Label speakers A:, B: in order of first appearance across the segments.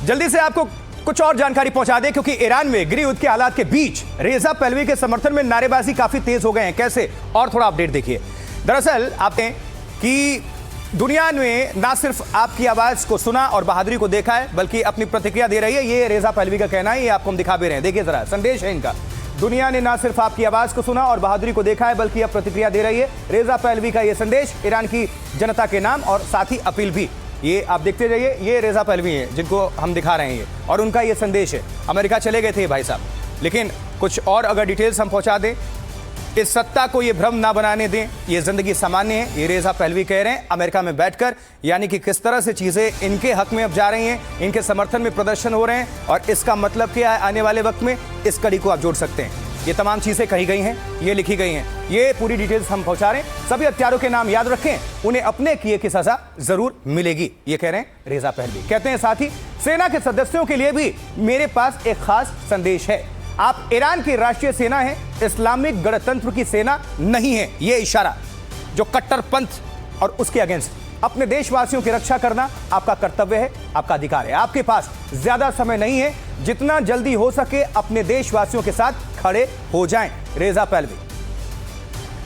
A: जल्दी से आपको कुछ और जानकारी पहुंचा दें, क्योंकि ईरान में गृह युद्ध के हालात के बीच रेजा पहलवी के समर्थन में नारेबाजी काफी तेज हो गए हैं। कैसे, और थोड़ा अपडेट देखिए। दरअसल आपने कि दुनिया में ना सिर्फ आपकी आवाज को सुना और बहादुरी को देखा है, बल्कि अपनी प्रतिक्रिया दे रही है। ये रेजा पहलवी का कहना है, ये आपको हम दिखा भी रहे हैं। देखिए जरा, संदेश है इनका। दुनिया ने ना सिर्फ आपकी आवाज को सुना और बहादुरी को देखा है, बल्कि अब प्रतिक्रिया दे रही है। रेजा पहलवी का ये संदेश ईरान की जनता के नाम और साथ ही अपील भी। ये आप देखते जाइए, ये रेजा पहलवी हैं जिनको हम दिखा रहे हैं, ये और उनका ये संदेश है। अमेरिका चले गए थे भाई साहब, लेकिन कुछ और अगर डिटेल्स हम पहुंचा दें, इस सत्ता को ये भ्रम ना बनाने दें, ये जिंदगी सामान्य है। ये रेजा पहलवी कह रहे हैं अमेरिका में बैठकर, यानी कि किस तरह से चीजें इनके हक में अब जा रही हैं, इनके समर्थन में प्रदर्शन हो रहे हैं, और इसका मतलब क्या है आने वाले वक्त में। इस कड़ी को आप जोड़ सकते हैं। ये तमाम चीजें कही गई हैं, ये लिखी गई हैं, ये पूरी डिटेल्स हम पहुंचा रहे हैं। सभी हत्यारों के नाम याद रखें, उन्हें अपने किए की सजा जरूर मिलेगी, ये कह रहे हैं रेजा पहलवी। कहते हैं साथ ही, सेना के सदस्यों के लिए भी मेरे पास एक खास संदेश है। आप ईरान की राष्ट्रीय सेना है, इस्लामिक गणतंत्र की सेना नहीं है। ये इशारा जो कट्टरपंथ और उसके अगेंस्ट, अपने देशवासियों की रक्षा करना आपका कर्तव्य है, आपका अधिकार है। आपके पास ज्यादा समय नहीं है, जितना जल्दी हो सके अपने देशवासियों के साथ खड़े हो जाएं। रेजा पहलवी।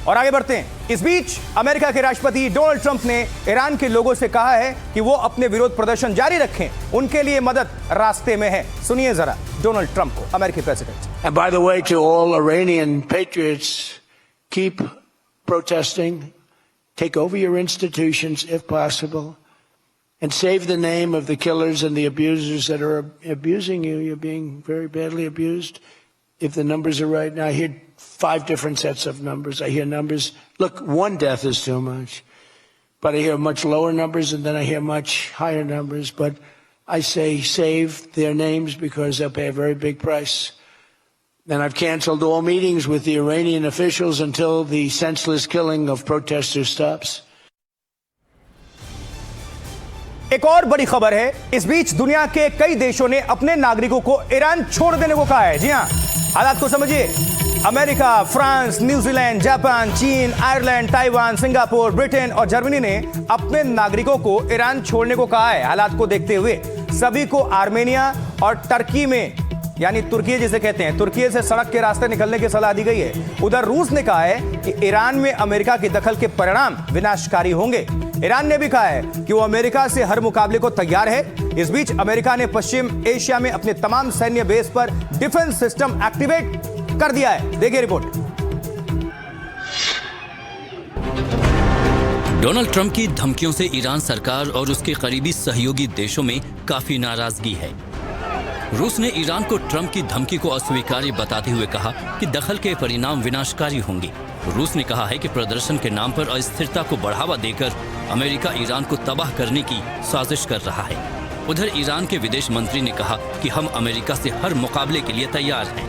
A: और आगे बढ़ते हैं। इस बीच अमेरिका के राष्ट्रपति डोनाल्ड ट्रंप ने ईरान के लोगों से कहा है कि वो अपने विरोध प्रदर्शन जारी रखें, उनके लिए मदद रास्ते में है। सुनिए जरा डोनाल्ड ट्रंप को, अमेरिकी president.
B: And by the way, to all Iranian patriots, keep protesting, take over your institutions if possible, and save the name of the killers and the abusers that are abusing you. You're being very badly abused. If the numbers are right now, I hear 5 different sets of numbers. I hear numbers. Look, 1 death is too much, but I hear much lower numbers, and then I hear much higher numbers. But I say save their names because they'll pay a very big price. And I've canceled all meetings with the Iranian officials until the senseless killing of protesters stops.
A: एक और बड़ी खबर है। इस बीच दुनिया के कई देशों ने अपने नागरिकों को ईरान छोड़ देने को कहा है। जी हां, हालात को समझिए। अमेरिका, फ्रांस, न्यूजीलैंड, जापान, चीन, आयरलैंड, ताइवान, सिंगापुर, ब्रिटेन और जर्मनी ने अपने नागरिकों को ईरान छोड़ने को कहा है। हालात को देखते हुए सभी को आर्मेनिया और टर्की में, यानी तुर्की जिसे कहते हैं, तुर्की से सड़क के रास्ते निकलने की सलाह दी गई है। उधर रूस ने कहा है कि ईरान में अमेरिका की दखल के परिणाम विनाशकारी होंगे। ईरान ने भी कहा है कि वो अमेरिका से हर मुकाबले को तैयार है। इस बीच अमेरिका ने पश्चिम एशिया में अपने तमाम सैन्य बेस पर डिफेंस सिस्टम एक्टिवेट कर दिया है। देखिए रिपोर्ट।
C: डोनाल्ड ट्रंप की धमकियों से ईरान सरकार और उसके करीबी सहयोगी देशों में काफी नाराजगी है। रूस ने ईरान को ट्रंप की धमकी को अस्वीकार्य बताते हुए कहा कि दखल के परिणाम विनाशकारी होंगे। रूस ने कहा है कि प्रदर्शन के नाम पर अस्थिरता को बढ़ावा देकर अमेरिका ईरान को तबाह करने की साजिश कर रहा है। उधर ईरान के विदेश मंत्री ने कहा कि हम अमेरिका से हर मुकाबले के लिए तैयार हैं।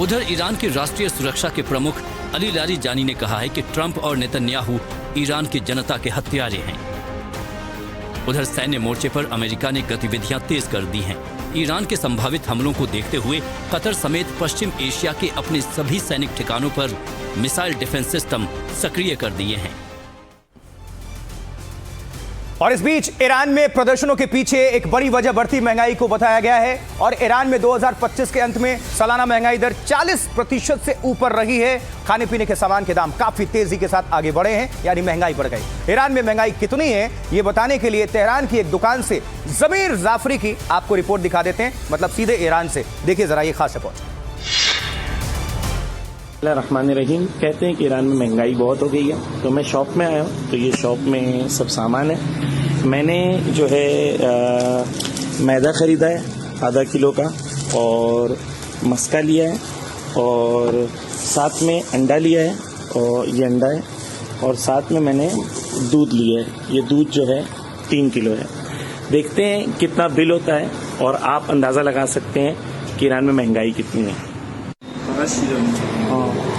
C: उधर ईरान की राष्ट्रीय सुरक्षा के प्रमुख अली लारिजानी ने कहा है कि ट्रंप और नेतन्याहू ईरान की जनता के हत्यारे हैं। उधर सैन्य मोर्चे पर अमेरिका ने गतिविधियां तेज कर दी हैं। ईरान के संभावित हमलों को देखते हुए कतर समेत पश्चिम एशिया के अपने सभी सैनिक ठिकानों पर मिसाइल डिफेंस सिस्टम सक्रिय कर दिए हैं।
A: और इस बीच ईरान में प्रदर्शनों के पीछे एक बड़ी वजह बढ़ती महंगाई को बताया गया है। और ईरान में 2025 के अंत में सालाना महंगाई दर 40% से ऊपर रही है। खाने पीने के सामान के दाम काफी तेजी के साथ आगे बढ़े हैं, यानी महंगाई बढ़ गई। ईरान में महंगाई कितनी है ये बताने के लिए तेहरान की एक दुकान से जमीर जाफरी की आपको रिपोर्ट दिखा देते हैं, मतलब सीधे ईरान से। देखिए जरा ये खास रिपोर्ट।
D: रहमान रहीम। कहते हैं कि ईरान में महंगाई बहुत हो गई है, तो मैं शॉप में आया हूँ। तो ये शॉप में सब सामान है। मैंने जो है मैदा ख़रीदा है आधा किलो का, और मस्का लिया है, और साथ में अंडा लिया है, और ये अंडा है, और साथ में मैंने दूध लिया है। ये दूध जो है 3 किलो है। देखते हैं कितना बिल होता है, और आप अंदाज़ा लगा सकते हैं कि ईरान में महंगाई कितनी है।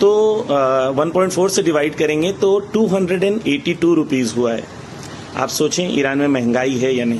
D: तो 1.4 से डिवाइड करेंगे तो 282 रुपीज़ हुआ है। आप सोचें ईरान में महंगाई है या नहीं।